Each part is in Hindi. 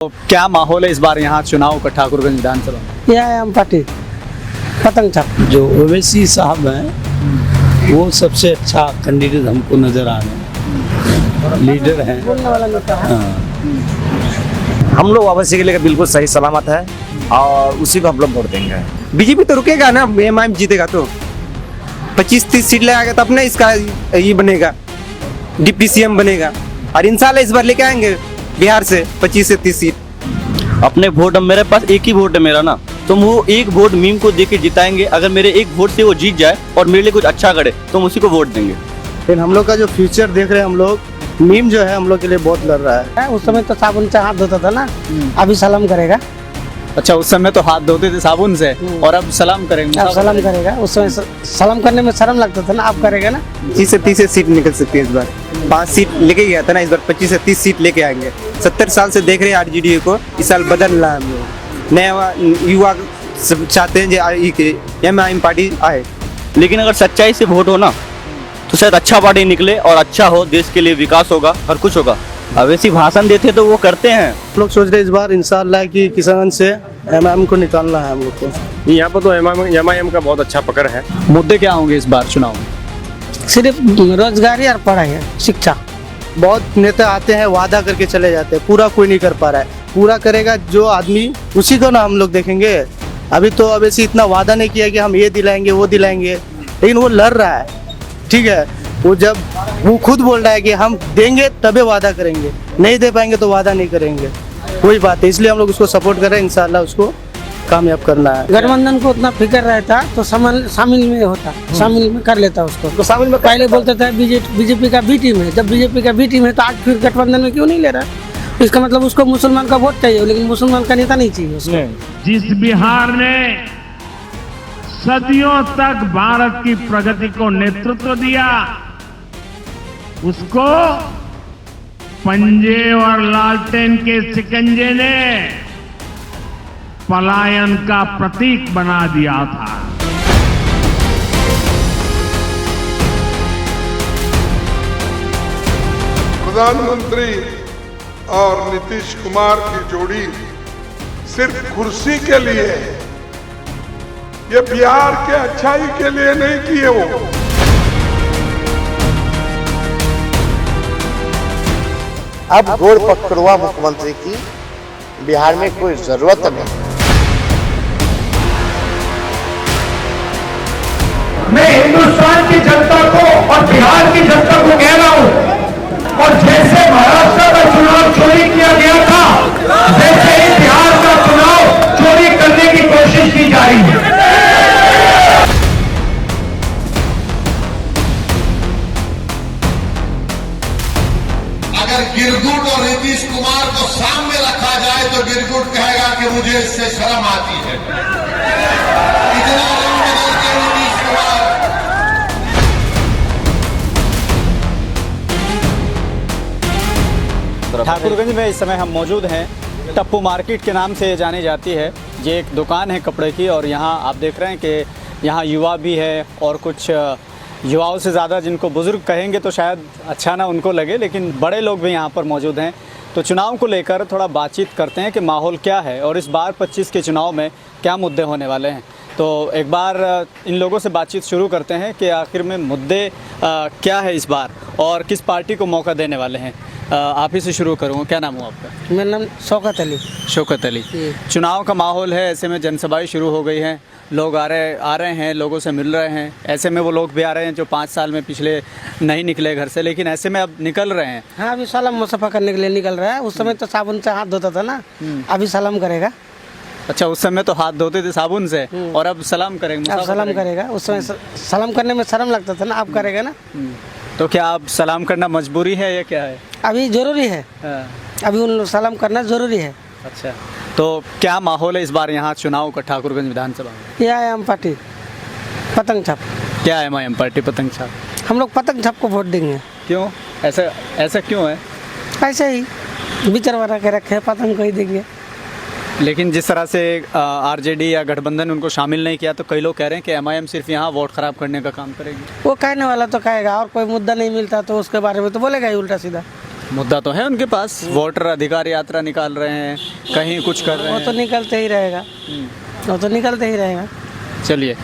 तो क्या माहौल है इस बार यहाँ चुनाव का ठाकुरगंज विधानसभा में? यह है हम पार्टी पतंग छप। जो ओवैसी साहब हैं वो सबसे अच्छा कैंडिडेट हमको नजर आ रहे हैं, लीडर हैं। बोलने वाला नेता है। हाँ। हम लोग ओवैसी के लिए बिल्कुल सही सलामत है और उसी को हम लोग वोट देंगे। बीजेपी तो रुकेगा ना, एमआईएम जीतेगा तो 25-30 सीट ले आएगा तो अपने इसका ये बनेगा, डिप्टी सीएम बनेगा और इंशाल्लाह इस बार लेके आएंगे बिहार से 25 से 30 सीट। अपने वोट, अब मेरे पास एक ही वोट है मेरा ना, तो हम वो एक वोट मीम को देके जिताएंगे। अगर मेरे एक वोट से वो जीत जाए और मेरे लिए कुछ अच्छा करे तो हम उसी को वोट देंगे। फिर हम लोग का जो फ्यूचर देख रहे हैं, हम लोग मीम जो है हम लोग के लिए बहुत लड़ रहा है। उस समय तो साबुन से हाथ धोता था ना, अभी सलाम करेगा। अच्छा, उस समय तो हाथ धोते थे साबुन से और अब सलाम करेंगे। अब सलाम करेगा। उस समय सलाम करने में शर्म लगता था ना, अब करेगा ना। 25 से 30 सीट निकल सकती है इस बार। 5 सीट लेके गया था ना, इस बार 25 से 30 सीट लेके आएंगे। 70 साल से देख रहे हैं आरजेडी को, इस साल बदलना है हम लोग। नया युवा सब चाहते हैं जो एमआईएम पार्टी आए। लेकिन अगर सच्चाई से वोट हो ना तो शायद अच्छा पार्टी निकले और अच्छा हो, देश के लिए विकास होगा, हर कुछ होगा। अब ऐसी भाषण देते तो वो करते हैं। हम लोग सोच रहे हैं इस बार इंशाल्लाह कि किसान से एमआईएम को निकालना है हम लोग को। यहाँ पर तो एमआईएम का बहुत अच्छा पकड़ है। मुद्दे क्या होंगे इस बार चुनाव में? सिर्फ रोजगारी और पढ़ाई है, शिक्षा। बहुत नेता आते हैं, वादा करके चले जाते हैं, पूरा कोई नहीं कर पा रहा है। पूरा करेगा जो आदमी, उसी को ना हम लोग देखेंगे। अभी तो अब ऐसे इतना वादा नहीं किया कि हम ये दिलाएंगे वो दिलाएंगे, लेकिन वो लड़ रहा है। ठीक है, वो जब वो खुद बोल रहा है कि हम देंगे तभी वादा करेंगे, नहीं दे पाएंगे तो वादा नहीं करेंगे। वही बात है, इसलिए हम लोग उसको सपोर्ट कर रहे हैं। इंशाल्लाह उसको कामयाब करना है। गठबंधन को उतना फिक्र रहता तो शामिल में होता, शामिल में कर लेता उसको। तो शामिल में पहले बोलते थे बीजेपी का बी टीम है। जब बीजेपी का बी टीम है तो आज फिर गठबंधन में क्यों नहीं ले रहा? इसका मतलब उसको मुसलमान का वोट चाहिए, लेकिन मुसलमान का नेता नहीं चाहिए उसको। जिस बिहार ने सदियों तक भारत की प्रगति को नेतृत्व दिया, उसको पंजे और लालटेन के शिकंजे ने पलायन का प्रतीक बना दिया था। प्रधानमंत्री और नीतीश कुमार की जोड़ी सिर्फ कुर्सी के लिए, ये बिहार के अच्छाई के लिए नहीं किए वो। अब गोड़ पकड़वा मुख्यमंत्री की बिहार में कोई जरूरत नहीं। मैं हिंदुस्तान की जनता को और बिहार की जनता को कह रहा हूं, और जैसे महाराष्ट्र का चुनाव चोरी किया गया था, वैसे ही बिहार का चुनाव चोरी करने की कोशिश की जा रही है। अगर गिरगुट और नीतीश कुमार को सामने रखा जाए तो गिरगुट कहेगा कि मुझे इससे शर्म आती है। इतना रंग बदलते नीतीश कुमार। ठाकुरगंज में इस समय हम मौजूद हैं। टप्पू मार्केट के नाम से जानी जाती है। ये एक दुकान है कपड़े की और यहाँ आप देख रहे हैं कि यहाँ युवा भी है और कुछ युवाओं से ज़्यादा जिनको बुज़ुर्ग कहेंगे तो शायद अच्छा ना उनको लगे, लेकिन बड़े लोग भी यहाँ पर मौजूद हैं। तो चुनाव को लेकर थोड़ा बातचीत करते हैं कि माहौल क्या है और इस बार 25 के चुनाव में क्या मुद्दे होने वाले हैं। तो एक बार इन लोगों से बातचीत शुरू करते हैं कि आखिर में मुद्दे क्या है इस बार और किस पार्टी को मौका देने वाले हैं। आप ही से शुरू करूँगा, क्या नाम हुआ आपका? मेरा नाम शौकत अली। शौकत अली। चुनाव का माहौल है, ऐसे में जनसभाएं शुरू हो गई हैं, लोग आ रहे हैं, लोगों से मिल रहे हैं। ऐसे में वो लोग भी आ रहे हैं जो 5 साल में पिछले नहीं निकले घर से, लेकिन ऐसे में अब निकल रहे हैं। हाँ, अभी सलाम मुसफा करने के लिए निकल रहा है। उस समय तो साबुन से हाथ धोता था ना, अभी सलाम करेगा। अच्छा, उस समय तो हाथ धोते थे साबुन से और अब सलाम करेंगे। अब सलाम करेगा। उस समय सलाम करने में शर्म लगता था ना, अब करेगा ना। तो क्या अब सलाम करना मजबूरी है या क्या है? अभी जरूरी है। अभी उन लोग सलाम करना जरूरी है। अच्छा, तो क्या माहौल है इस बार यहाँ चुनाव का ठाकुरगंज विधानसभा में? यह है हम पार्टी पतंग छप। क्या है एमआईएम पार्टी पतंग छाप? हम लोग पतंग छप को वोट देंगे। क्यों ऐसा क्यों है? ऐसे ही विचार बना के रखे, पतंग को ही देंगे। लेकिन जिस तरह से आरजेडी या गठबंधन उनको शामिल नहीं किया, तो कई लोग कह रहे हैं कि एमआईएम सिर्फ यहाँ वोट खराब करने का काम करेगी। वो कहने वाला तो कहेगा, और कोई मुद्दा नहीं मिलता तो उसके बारे में तो बोलेगा ही उल्टा सीधा। मुद्दा तो है उनके पास, वोटर अधिकार यात्रा निकाल रहे हैं, कहीं कुछ कर रहे वो तो हैं। निकलते ही रहेगा, वो तो निकलते ही रहेगा। चलिए,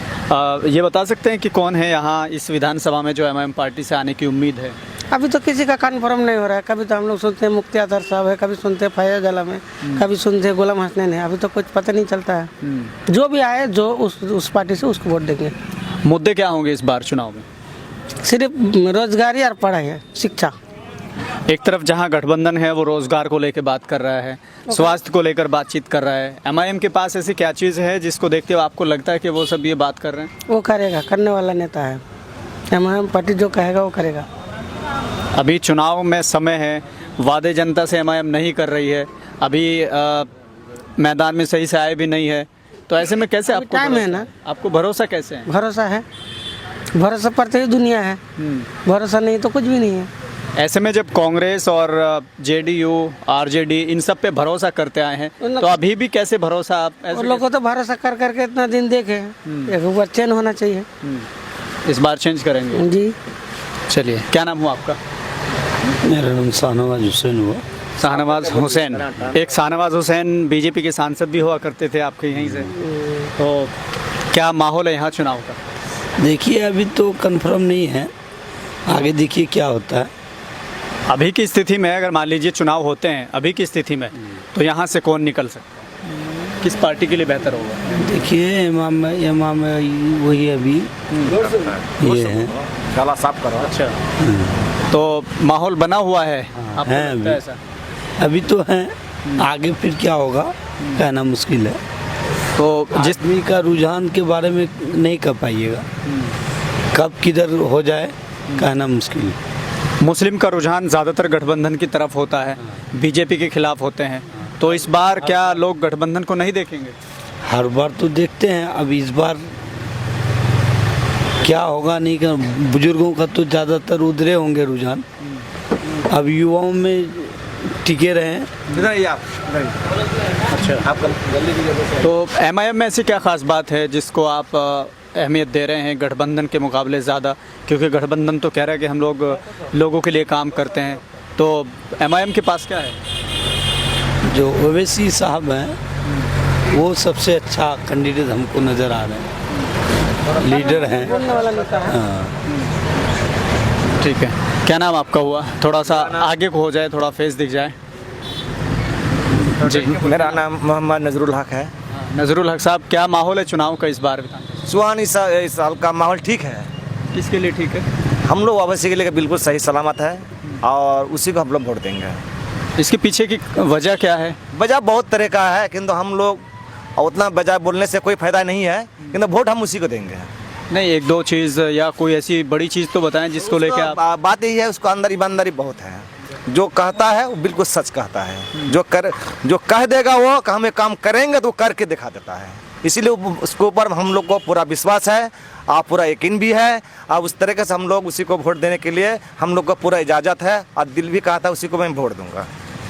ये बता सकते हैं कि कौन है यहाँ इस विधानसभा में जो एमआईएम पार्टी से आने की उम्मीद है? अभी तो किसी का कन्फर्म नहीं हो रहा है। कभी तो हम लोग सुनते हैं मुफ्ती अतर साहब है, कभी सुनते हैं फैयाज आलम है, कभी सुनते हैं गुलाम हसनैन है। अभी तो कुछ पता नहीं चलता है। जो भी आए, जो उस पार्टी से उसको वोट देंगे। मुद्दे क्या होंगे इस बार चुनाव में? सिर्फ रोजगारी और पढ़ाई है, शिक्षा। एक तरफ जहां गठबंधन है वो रोजगार को लेकर बात कर रहा है, स्वास्थ्य को लेकर बातचीत कर रहा है। एमआईएम के पास ऐसी क्या चीज़ है जिसको देखते हुए आपको लगता है कि वो सब ये बात कर रहे हैं? वो करेगा, करने वाला नेता है। एमआईएम पार्टी जो कहेगा वो करेगा। अभी चुनाव में समय है, वादे जनता से एमआईएम नहीं कर रही है, अभी मैदान में सही से आए भी नहीं है, तो ऐसे में कैसे आपको टाइम है ना? आपको भरोसा कैसे है? भरोसा है, भरोसा पर तो ही दुनिया है। भरोसा नहीं तो कुछ भी नहीं है। ऐसे में जब कांग्रेस और जेडीयू, आरजेडी इन सब पे भरोसा करते आए हैं, तो अभी भी कैसे भरोसा आप ऐसे उन लोग को तो भरोसा कर करके इतना दिन देखे, एक बार चेंज होना चाहिए। इस बार चेंज करेंगे जी। चलिए, क्या नाम हुआ आपका? मेरा नाम शाहनवाज हुसैन हुआ। शाहनवाज हुसैन, एक शाहनवाज हुसैन बीजेपी के सांसद भी हुआ करते थे आपके यहीं से, तो क्या माहौल है यहाँ चुनाव का? देखिए, अभी तो कंफर्म नहीं है, आगे देखिए क्या होता है। अभी की स्थिति में अगर मान लीजिए चुनाव होते हैं अभी की स्थिति में, तो यहाँ से कौन निकल सकता है? किस पार्टी के लिए बेहतर होगा? देखिए, इमाम वही अभी ये है। काला साफ करो। अच्छा, तो माहौल बना हुआ है आपको है लगता है ऐसा? अभी तो है, आगे फिर क्या होगा कहना मुश्किल है। तो जिस आदमी का रुझान के बारे में नहीं कह पाइएगा, कब किधर हो जाए कहना मुश्किल है। मुस्लिम का रुझान ज़्यादातर गठबंधन की तरफ होता है, बीजेपी के खिलाफ होते हैं, तो इस बार क्या लोग गठबंधन को नहीं देखेंगे? हर बार तो देखते हैं, अब इस बार क्या होगा नहीं कर। बुजुर्गों का तो ज़्यादातर उधरे होंगे रुझान, अब युवाओं में टिके रहे। अच्छा, तो एमआईएम में ऐसी क्या खास बात है जिसको आप अहमियत दे रहे हैं गठबंधन के मुकाबले ज़्यादा? क्योंकि गठबंधन तो कह रहा है कि हम लोग लोगों के लिए काम करते हैं, तो एमआईएम के पास क्या है? जो ओवैसी साहब हैं वो सबसे अच्छा कैंडिडेट हमको नज़र आ रहे हैं, लीडर हैं। बोलने वाला नेता है। हाँ। ठीक है, क्या नाम आपका हुआ? थोड़ा सा आगे को हो जाए, थोड़ा फेस दिख जाए। जी, मेरा नाम मोहम्मद नजरुल हक है। नजरुल हक साहब, क्या माहौल है चुनाव का इस बार? सुहान इस साल का माहौल ठीक है। किसके लिए ठीक है? हम लोग ओवैसी के लिए बिल्कुल सही सलामत है और उसी को हम लोग वोट देंगे। इसके पीछे की वजह क्या है? वजह बहुत तरह का है, किंतु हम लोग उतना वजह बोलने से कोई फायदा नहीं है, किंतु वोट हम उसी को देंगे। नहीं, एक दो चीज़ या कोई ऐसी बड़ी चीज़ तो बताएं जिसको लेके आप। बात यही है, उसको अंदर ईमानदारी बहुत है। जो कहता है वो बिल्कुल सच कहता है। जो कह देगा वो हमें काम करेंगे तो करके दिखा देता है। इसीलिए उसके ऊपर हम लोग को पूरा विश्वास है और पूरा यकीन भी है। अब उस तरीके से हम लोग उसी को वोट देने के लिए हम लोग को पूरा इजाज़त है और दिल भी कहता है उसी को मैं वोट दूंगा।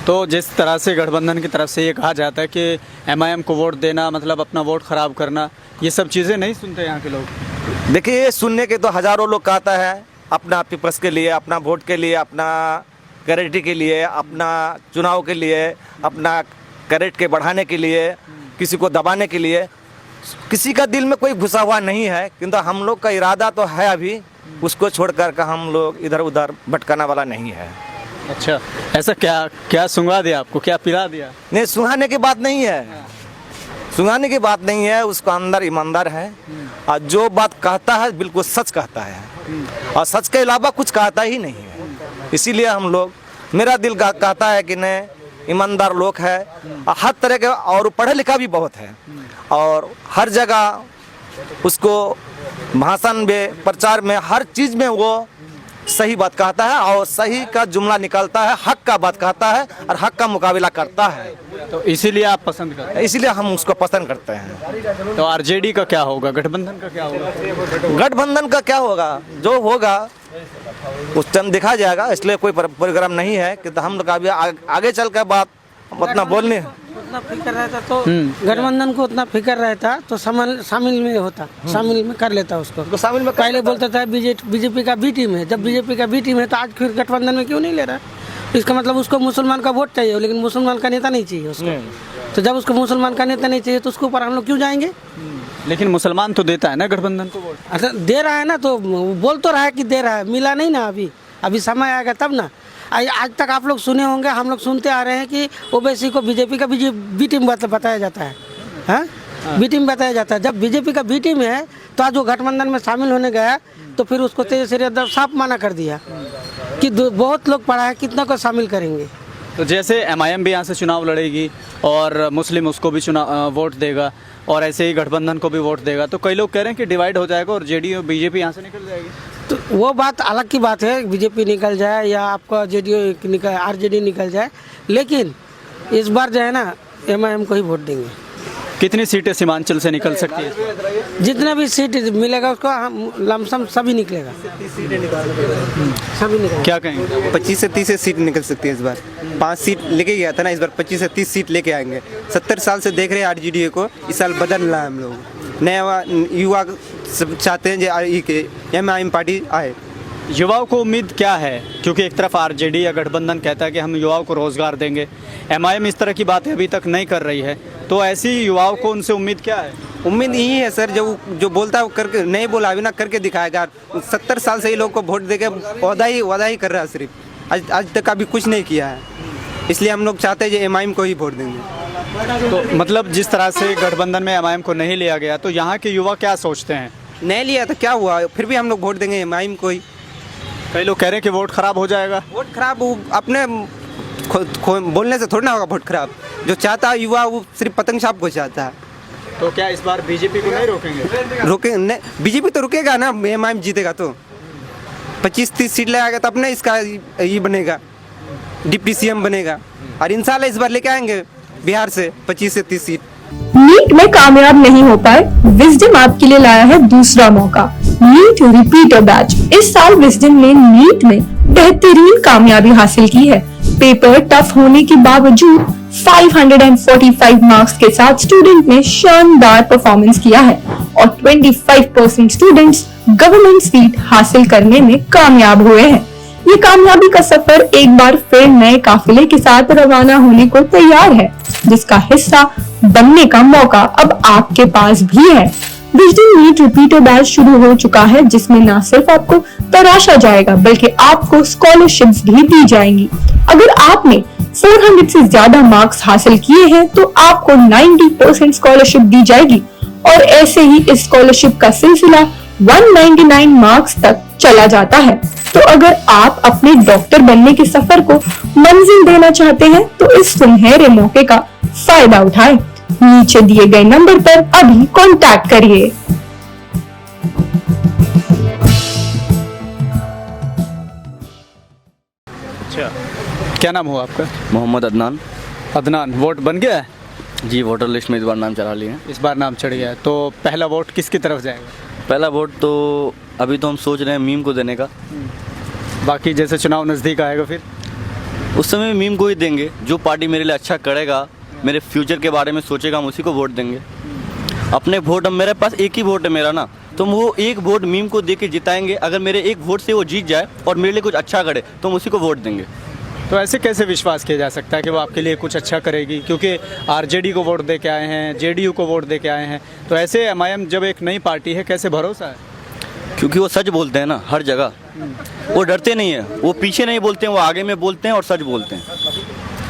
तो जिस तरह से गठबंधन की तरफ से ये कहा जाता है कि एमआईएम को वोट देना मतलब अपना वोट खराब करना, ये सब चीज़ें नहीं सुनते यहाँ के लोग? देखिए, ये सुनने के तो हज़ारों लोग कहता है, अपना पीपल्स के लिए, अपना वोट के लिए, अपना कैरेटी के लिए, अपना चुनाव के लिए, अपना कैरेट के बढ़ाने के लिए, किसी को दबाने के लिए। किसी का दिल में कोई घुसा हुआ नहीं है, किंतु हम लोग का इरादा तो है अभी उसको छोड़ कर के हम लोग इधर उधर भटकाने वाला नहीं है। अच्छा, ऐसा क्या सुंघा दिया आपको, क्या पिला दिया? नहीं, सुहाने की बात नहीं है, सुहाने की बात नहीं है। उसका अंदर ईमानदार है और जो बात कहता है बिल्कुल सच कहता है और सच के अलावा कुछ कहता ही नहीं है। इसीलिए हम लोग, मेरा दिल कहता है कि नहीं, ईमानदार लोग है और हर तरह के, और पढ़ा लिखा भी बहुत है और हर जगह उसको भाषण में, प्रचार में, हर चीज़ में वो सही बात कहता है और सही का जुमला निकालता है, हक का बात कहता है और हक का मुकाबला करता है। तो इसीलिए आप पसंद करते हैं? इसीलिए हम उसको पसंद करते हैं। तो आरजेडी का क्या होगा, गठबंधन का क्या होगा? गठबंधन का क्या होगा, जो होगा उस टाइम देखा जाएगा। इसलिए कोई प्रोग्राम नहीं है कि तो हम लोग अभी आगे चल कर बात उतना बोलने उतना फिक्र रहता तो गठबंधन को उतना फिक्र रहता तो शामिल में होता, शामिल में कर लेता उसको। शामिल में पहले बोलता था बीजेपी का बी टीम है, जब बीजेपी का बी टीम है तो आज फिर गठबंधन में क्यों नहीं ले रहा? इसका मतलब उसको मुसलमान का वोट चाहिए, लेकिन मुसलमान का नेता नहीं चाहिए उसको। तो जब उसको मुसलमान का नेता नहीं चाहिए तो उसके ऊपर हम लोग क्यों जाएंगे? लेकिन मुसलमान तो देता है ना गठबंधन को वोट। अच्छा दे रहा है ना, तो बोल तो रहा है कि दे रहा है, मिला नहीं ना अभी। अभी समय आएगा तब ना। आज तक आप लोग सुने होंगे, हम लोग सुनते आ रहे हैं कि ओबीसी को बीजेपी का बी टीम बताया जाता है, हाँ बी टीम बताया जाता है। जब बीजेपी का बी टीम है तो आज वो गठबंधन में शामिल होने गया तो फिर उसको तेजस्वी यादव साफ माना कर दिया कि बहुत लोग पढ़ा है, कितना को शामिल करेंगे। तो जैसे एमआईएम भी यहाँ से चुनाव लड़ेगी और मुस्लिम उसको भी चुनाव वोट देगा और ऐसे ही गठबंधन को भी वोट देगा, तो कई लोग कह रहे हैं कि डिवाइड हो जाएगा और जेडीयू बीजेपी यहाँ से निकल जाएगी। तो वो बात अलग की बात है, बीजेपी निकल जाए या आपका जेडीयू निकल, आरजेडी निकल जाए, लेकिन इस बार जो है ना एमआईएम को ही वोट देंगे। कितनी सीटें सीमांचल से निकल सकती है? जितना भी सीट मिलेगा उसको हम लमसम सभी निकलेगा, सभी निकलेगा। क्या कहेंगे? 25 से 30 सीट निकल सकती है इस बार। 5 सीट लेके गया था ना, इस बार 25 से 30 सीट लेके आएंगे। 70 साल से देख रहे हैं आरजेडी को, इस साल बदलना है हम लोग। नया युवा सब चाहते हैं जो एमआईएम पार्टी आए। युवाओं को उम्मीद क्या है? क्योंकि एक तरफ आरजेडी या गठबंधन कहता है कि हम युवाओं को रोजगार देंगे, एमआईएम इस तरह की बातें अभी तक नहीं कर रही है, तो ऐसी युवाओं को उनसे उम्मीद क्या है? उम्मीद यही है सर, जो बोलता है वो करके, नहीं बोला अभी ना करके दिखाएगा। 70 साल से ही लोग को वोट देके वादा ही कर रहा है सिर्फ, आज तक अभी कुछ नहीं किया है। इसलिए हम लोग चाहते हैं जो एमआईएम को ही वोट देंगे। तो मतलब जिस तरह से गठबंधन में एमआईएम को नहीं लिया गया, तो यहाँ के युवा क्या सोचते हैं? नहीं लिया तो क्या हुआ, फिर भी हम लोग वोट देंगे एमआईएम को ही। कई लोग कह रहे हैं कि वोट खराब हो जाएगा। वोट खराब अपने बोलने से थोड़ा ना होगा वोट खराब। जो चाहता है युवा वो सिर्फ पतंग छाप को चाहता है। तो क्या इस बार बीजेपी को नहीं रोकेंगे? रोके बीजेपी तो रुकेगा ना, एमआईएम जीतेगा तो 25-30 सीट ले आएगा, तब ना इसका ये बनेगा, डिप्टी सीएम बनेगा। और इंशाल्लाह इस बार लेके आएंगे बिहार से 25 से 30 सीट। नीट में कामयाब नहीं हो पाए, विजडम आपके लिए लाया है दूसरा मौका, नीट रिपीटर बैच। इस साल विजडम ने नीट में बेहतरीन कामयाबी हासिल की है। पेपर टफ होने के बावजूद 545 मार्क्स के साथ स्टूडेंट ने शानदार परफॉर्मेंस किया है और 25% स्टूडेंट्स गवर्नमेंट सीट हासिल करने में कामयाब हुए हैं। ये कामयाबी का सफर एक बार फिर नए काफिले के साथ रवाना होने को तैयार है, जिसका हिस्सा बनने का मौका अब आपके पास भी है। विजडम नीट रिपीटर बैच शुरू हो चुका है, जिसमें न सिर्फ आपको तराशा जाएगा बल्कि आपको स्कॉलरशिप्स भी दी जाएंगी। अगर आपने 400 से ज्यादा मार्क्स हासिल किए हैं तो आपको 90% स्कॉलरशिप दी जाएगी और ऐसे ही इस स्कॉलरशिप का सिलसिला 199 मार्क्स तक चला जाता है। तो अगर आप अपने डॉक्टर बनने के सफर को मंजिल देना चाहते हैं तो इस सुनहरे मौके का फायदा उठाएं। नीचे दिए गए नंबर पर अभी कांटेक्ट करिए। अच्छा, क्या नाम हुआ आपका? मोहम्मद अदनान। अदनान, वोट बन गया है? जी, वोटर लिस्ट में इस बार नाम चढ़ा लिए हैं। इस बार नाम चढ़ गया है, तो पहला वोट किसकी तरफ जाएगा? पहला वोट तो अभी तो हम सोच रहे हैं मीम को देने का। बाकी जैसे चुनाव नज़दीक आएगा फिर उस समय मीम को ही देंगे। जो पार्टी मेरे लिए अच्छा करेगा, मेरे फ्यूचर के बारे में सोचेगा, हम उसी को वोट देंगे। अपने वोट, मेरे पास एक ही वोट है मेरा ना, तो हम वो एक वोट मीम को दे के जिताएंगे। अगर मेरे एक वोट से वो जीत जाए और मेरे लिए कुछ अच्छा करे तो हम उसी को वोट देंगे। तो ऐसे कैसे विश्वास किया जा सकता है कि वो आपके लिए कुछ अच्छा करेगी? क्योंकि आरजेडी को वोट दे के आए हैं, जेडीयू को वोट दे के आए हैं, तो ऐसे एमआईएम जब एक नई पार्टी है, कैसे भरोसा है? क्योंकि वो सच बोलते हैं ना हर जगह, वो डरते नहीं है, वो पीछे नहीं बोलते हैं, वो आगे में बोलते हैं और सच बोलते हैं।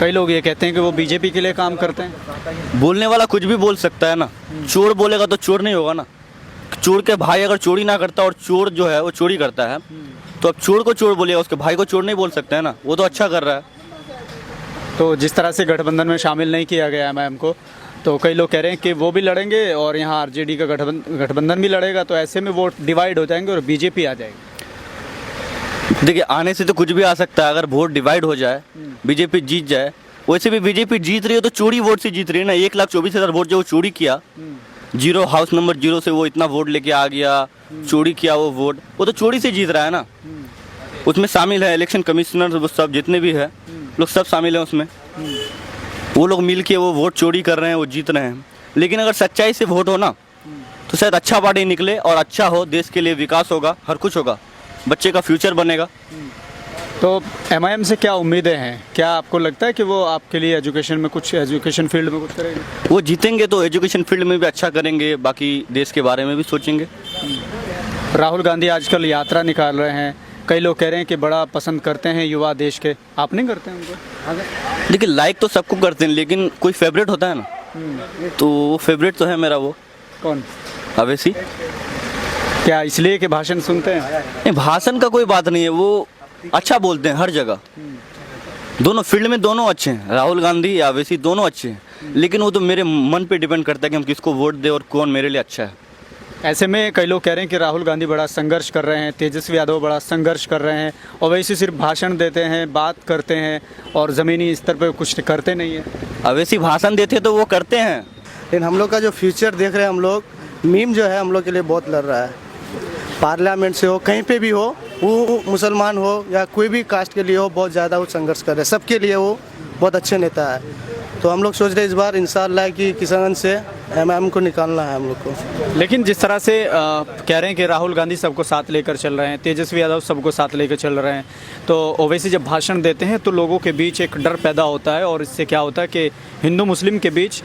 कई लोग ये कहते हैं कि वो बीजेपी के लिए काम करते हैं। बोलने वाला कुछ भी बोल सकता है ना। चोर बोलेगा तो चोर नहीं होगा ना। चोर के भाई अगर चोरी ना करता और चोर जो है वो चोरी करता है, तो अब चोर को चोर बोलेगा, उसके भाई को चोर नहीं बोल सकता है ना। वो तो अच्छा कर रहा है। तो जिस तरह से गठबंधन में शामिल नहीं किया गया एमआईएम को, तो कई लोग कह रहे हैं कि वो भी लड़ेंगे और यहाँ आरजेडी का गठबंधन भी लड़ेगा, तो ऐसे में वोट डिवाइड हो जाएंगे और बीजेपी आ जाएगी। देखिए, आने से तो कुछ भी आ सकता है। अगर वोट डिवाइड हो जाए, बीजेपी जीत जाए, वैसे भी बीजेपी जीत रही है तो चोरी वोट से जीत रही है ना। 1,24,000 वोट जो वो चोरी किया, 0 हाउस नंबर 0 से वो इतना वोट लेके आ गया, चोरी किया वो वोट, वो तो चोरी से जीत रहा है ना। उसमें शामिल है इलेक्शन कमिश्नर, वो सब जितने भी है लोग सब शामिल हैं उसमें। वो लोग मिल के वो वोट चोरी कर रहे हैं, वो जीत रहे हैं। लेकिन अगर सच्चाई से वोट हो ना तो शायद अच्छा पार्टी निकले और अच्छा हो, देश के लिए विकास होगा, हर कुछ होगा, बच्चे का फ्यूचर बनेगा। तो एमआईएम से क्या उम्मीदें हैं? क्या आपको लगता है कि वो आपके लिए एजुकेशन फील्ड में कुछ करेंगे? वो जीतेंगे तो एजुकेशन फील्ड में भी अच्छा करेंगे, बाकी देश के बारे में भी सोचेंगे। राहुल गांधी आजकल यात्रा निकाल रहे हैं, कई लोग कह रहे हैं कि बड़ा पसंद करते हैं युवा देश के, आप नहीं करते हैं उनको? देखिए लाइक तो सबको करते हैं, लेकिन कोई फेवरेट होता है ना, तो वो फेवरेट तो है मेरा। वो कौन? अवैसी। क्या इसलिए कि भाषण सुनते हैं? नहीं, भाषण का कोई बात नहीं है, वो अच्छा बोलते हैं हर जगह। दोनों फील्ड में दोनों अच्छे हैं, राहुल गांधी या अवैसी दोनों अच्छे हैं, लेकिन वो तो मेरे मन पे डिपेंड करता है कि हम किसको वोट दें और कौन मेरे लिए अच्छा है। ऐसे में कई लोग कह रहे हैं कि राहुल गांधी बड़ा संघर्ष कर रहे हैं, तेजस्वी यादव बड़ा संघर्ष कर रहे हैं, ओवैसी सिर्फ भाषण देते हैं, बात करते हैं और ज़मीनी स्तर पर कुछ करते नहीं है। अवैसी भाषण देते तो वो करते हैं, लेकिन हम लोग का जो फ्यूचर देख रहे हैं हम लोग, मीम जो है हम लोग के लिए बहुत लड़ रहा है। पार्लियामेंट से हो, कहीं पे भी हो, वो मुसलमान हो या कोई भी कास्ट के लिए हो, बहुत ज़्यादा वो संघर्ष कर रहे हैं, सबके लिए वो बहुत अच्छे नेता है। तो हम लोग सोच रहे हैं इस बार इंशाअल्लाह कि किशनगंज से एमआईएम को निकालना है हम लोग को। लेकिन जिस तरह से कह रहे हैं कि राहुल गांधी सबको साथ लेकर चल रहे हैं, तेजस्वी यादव सबको साथ लेकर चल रहे हैं, तो ओवैसी जब भाषण देते हैं तो लोगों के बीच एक डर पैदा होता है और इससे क्या होता है कि हिंदू मुस्लिम के बीच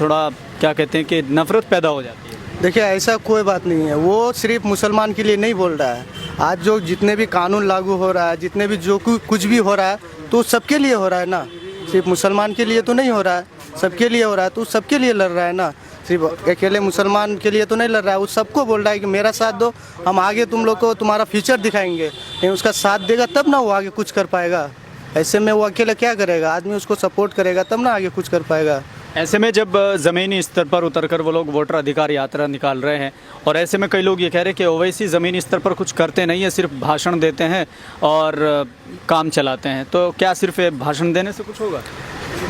थोड़ा क्या कहते हैं कि नफरत पैदा हो जाती है। देखिए ऐसा कोई बात नहीं है, वो सिर्फ मुसलमान के लिए नहीं बोल रहा है। आज जो जितने भी कानून लागू हो रहा है, जितने भी जो कुछ भी हो रहा है, तो सबके लिए हो रहा है ना, सिर्फ मुसलमान के लिए तो नहीं हो रहा है, सबके लिए हो रहा है। तो सबके लिए लड़ रहा है ना, सिर्फ अकेले मुसलमान के लिए तो नहीं लड़ रहा है। वो सबको बोल रहा है कि मेरा साथ दो, हम आगे तुम लोग को तुम्हारा फ्यूचर दिखाएंगे। लेकिन उसका साथ देगा तब ना वो आगे कुछ कर पाएगा। ऐसे में वो अकेले क्या करेगा? आदमी उसको सपोर्ट करेगा तब ना आगे कुछ कर पाएगा। ऐसे में जब ज़मीनी स्तर पर उतरकर वो लोग वोटर अधिकार यात्रा निकाल रहे हैं और ऐसे में कई लोग ये कह रहे हैं कि ओवैसी ज़मीनी स्तर पर कुछ करते नहीं है, सिर्फ भाषण देते हैं और काम चलाते हैं, तो क्या सिर्फ भाषण देने से कुछ होगा?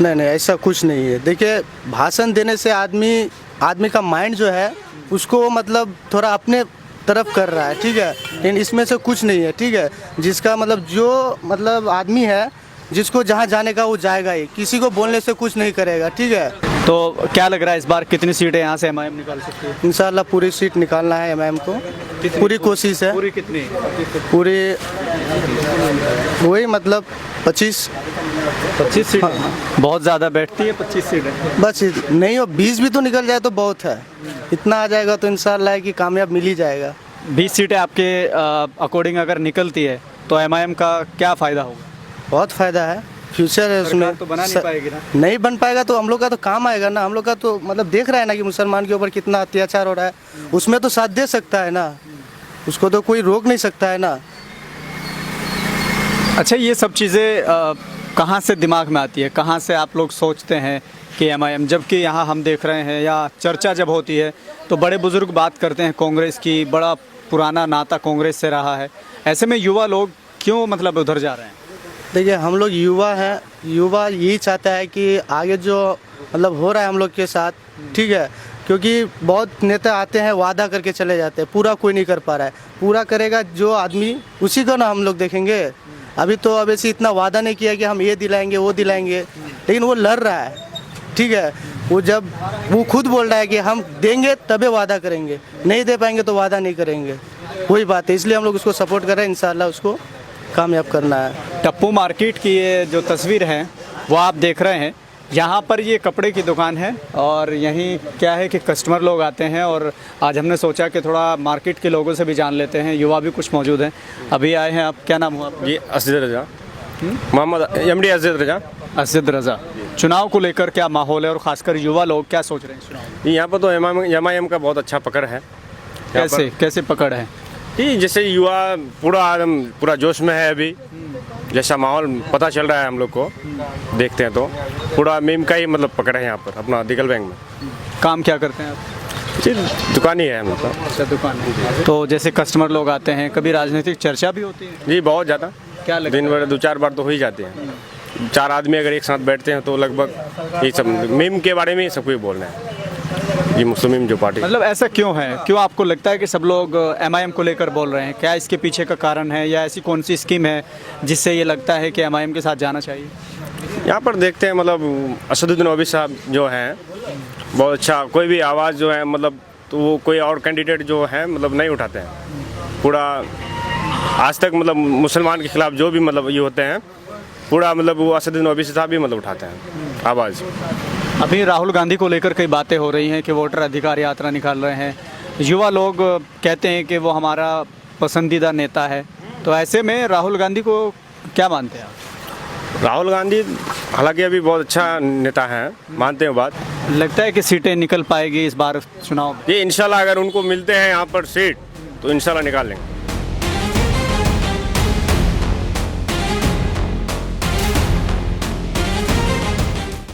नहीं नहीं, ऐसा कुछ नहीं है। देखिए भाषण देने से आदमी का माइंड जो है उसको मतलब थोड़ा अपने तरफ कर रहा है, ठीक है, लेकिन इसमें से कुछ नहीं है, ठीक है। जिसका मतलब जो मतलब आदमी है, जिसको जहाँ जाने का वो जाएगा ही, किसी को बोलने से कुछ नहीं करेगा, ठीक है। तो क्या लग रहा है इस बार कितनी सीटें यहाँ से एमआईएम निकाल सकती है? इंशाल्लाह पूरी सीट निकालना है एमआईएम को, पूरी कोशिश है। पूरी कितनी? पूरी वही मतलब 25 सीटें। बहुत ज़्यादा बैठती है 25 सीटें। बस नहीं हो 20 भी तो निकल जाए तो बहुत है, इतना आ जाएगा तो इंशाल्लाह कि कामयाब मिल ही जाएगा। 20 सीटें आपके अकॉर्डिंग अगर निकलती है तो एमआईएम का क्या फ़ायदा होगा? बहुत फ़ायदा है, फ्यूचर है उसमें। तो बना नहीं पाएगी ना? नहीं बन पाएगा तो हम लोग का तो काम आएगा ना। हम लोग का तो मतलब देख रहा है ना कि मुसलमान के ऊपर कितना अत्याचार हो रहा है, उसमें तो साथ दे सकता है ना, उसको तो कोई रोक नहीं सकता है ना। अच्छा, ये सब चीज़ें कहाँ से दिमाग में आती है, कहाँ से आप लोग सोचते हैं कि एमआईएम, जबकि यहाँ हम देख रहे हैं या चर्चा जब होती है तो बड़े बुजुर्ग बात करते हैं कांग्रेस की, बड़ा पुराना नाता कांग्रेस से रहा है, ऐसे में युवा लोग क्यों मतलब उधर जा रहे हैं? देखिए हम लोग युवा हैं, युवा यही चाहता है कि आगे जो मतलब हो रहा है हम लोग के साथ, ठीक है, क्योंकि बहुत नेता आते हैं वादा करके चले जाते हैं, पूरा कोई नहीं कर पा रहा है। पूरा करेगा जो आदमी, उसी को ना हम लोग देखेंगे। अभी तो अब ऐसे इतना वादा नहीं किया कि हम ये दिलाएंगे वो दिलाएंगे, लेकिन वो लड़ रहा है, ठीक है। वो खुद बोल रहा है कि हम देंगे तबे वादा करेंगे, नहीं दे पाएंगे तो वादा नहीं करेंगे, वही बात है। इसलिए हम लोग उसको सपोर्ट कर रहे हैं, इंशाल्लाह उसको कामयाब करना है। टप्पू मार्केट की ये जो तस्वीर है वो आप देख रहे हैं, यहाँ पर ये कपड़े की दुकान है और यहीं क्या है कि कस्टमर लोग आते हैं और आज हमने सोचा कि थोड़ा मार्केट के लोगों से भी जान लेते हैं, युवा भी कुछ मौजूद हैं, अभी आए हैं। आप क्या नाम हुआ आपका? जी असद रजा, मोहम्मद एमडी असद रजा। असद रजा, चुनाव को लेकर क्या माहौल है और खासकर युवा लोग क्या सोच रहे हैं चुनाव? यहाँ पर तो एमआईएम का बहुत अच्छा पकड़ है। कैसे पकड़ है? जी जैसे युवा पूरा जोश में है अभी, जैसा माहौल पता चल रहा है हम लोग को, देखते हैं तो पूरा मीम का ही मतलब पकड़ है यहाँ पर अपना दिगल बैंक में। काम क्या करते हैं आप? जी दुकान ही है मतलब। अच्छा, दुकान है। तो जैसे कस्टमर लोग आते हैं, कभी राजनीतिक चर्चा भी होती है? जी बहुत ज़्यादा, क्या लगता है? दिन भर 2-4 बार तो हो ही जाते हैं। 4 आदमी अगर एक साथ बैठते हैं तो लगभग ये सब मीम के बारे में सब कुछ बोल रहे हैं, ये मुस्लिम जो पार्टी। मतलब ऐसा क्यों है, क्यों आपको लगता है कि सब लोग एमआईएम को लेकर बोल रहे हैं? क्या इसके पीछे का कारण है या ऐसी कौन सी स्कीम है जिससे ये लगता है कि एमआईएम के साथ जाना चाहिए? यहाँ पर देखते हैं मतलब असदुद्दीन ओवैसी साहब जो हैं बहुत अच्छा, कोई भी आवाज़ जो है मतलब तो वो कोई और कैंडिडेट जो है मतलब नहीं उठाते हैं, पूरा आज तक मतलब मुसलमान के खिलाफ जो भी मतलब ये होते हैं पूरा मतलब वो असदुद्दीन ओवैसी साहब भी मतलब उठाते हैं आवाज़। अभी राहुल गांधी को लेकर कई बातें हो रही हैं कि वोटर अधिकार यात्रा निकाल रहे हैं, युवा लोग कहते हैं कि वो हमारा पसंदीदा नेता है, तो ऐसे में राहुल गांधी को क्या मानते हैं आप? राहुल गांधी हालांकि अभी बहुत अच्छा नेता है, मानते हैं बात। लगता है कि सीटें निकल पाएगी इस बार चुनाव में? ये इंशाल्लाह अगर उनको मिलते हैं यहाँ पर सीट तो इंशाल्लाह निकाल लेंगे।